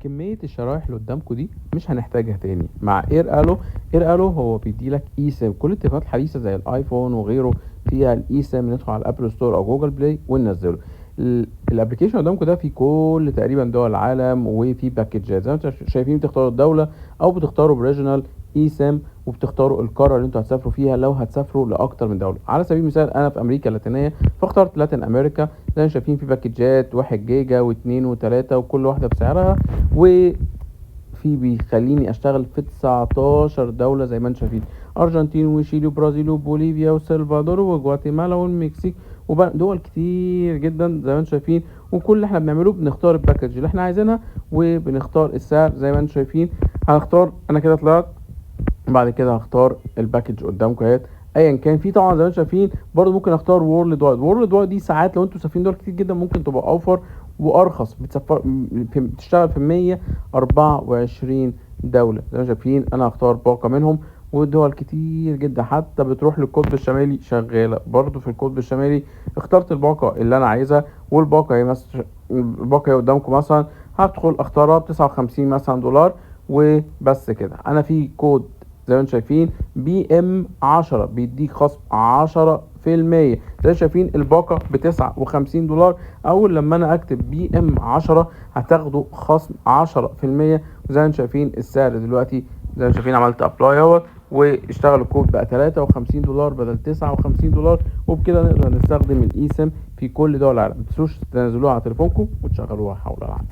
كمية الشرايح اللي قدامكم دي مش هنحتاجها تاني مع اير الو هو بيدي لك اي سيم. كل التليفونات الحديثه زي الايفون وغيره فيها الاي سيم، ندخل على الابل ستور او جوجل بلاي وننزله. الابلكيشن قدامكم ده في كل تقريبا دول العالم، وفي باكجات زي ما انتم شايفين، بتختاروا الدوله او بتختاروا بريجنال اي سيم، وبتختاروا القاره اللي انتوا هتسافروا فيها لو هتسافروا لاكتر من دوله. على سبيل المثال انا في امريكا اللاتينيه فاخترت لاتين امريكا. زي ما شايفين في باكجات 1 جيجا و2 و3 وكل واحده بسعرها، وفي بيخليني اشتغل في 19 دولة زي ما انتم شايفين: ارجنتين وشيلي وبرازيل وبوليفيا وسلفادور وجواتيمالا والمكسيك ودول كتير جدا زي ما انتم شايفين. وكل اللي احنا بنعمله بنختار الباكج اللي احنا عايزينها وبنختار السعر زي ما انتم شايفين. هنختار، انا كده طلعت، بعد كده هختار الباكج قدامكم اهيت ايا كان. في طبعا زي ما انتم شايفين برضو ممكن اختار وورلد وايد دي ساعات لو انتوا مسافرين دول كتير جدا ممكن تبقى اوفر وارخص. بتشتغل في 124 دولة زي ما شايفين. انا هختار باقة منهم، ودول كتير جدا حتى بتروح للقطب الشمالي شغالة برضو. في القطب الشمالي اخترت الباقة اللي انا عايزها، والباقة هي مثلا الباقة هي قدامكم مثلا. هدخل اختارها ب59 مثلا دولار وبس كده. انا في كود زي ما انتم شايفين BM10 بيديك خصم 10%. زي ما شايفين الباقة ب59 دولار. اول لما انا اكتب BM10 هتاخدوا خصم 10%. وزي ما انتم شايفين السعر دلوقتي زي ما شايفين عملت ابلاي اهوت، واشتغل الكود بقى 53 دولار بدل 59 دولار. وبكده نقدر نستخدم الاي سيم في كل دول العالم. متنسوش تنزلوها على تليفونكم وتشغلوها حول العالم.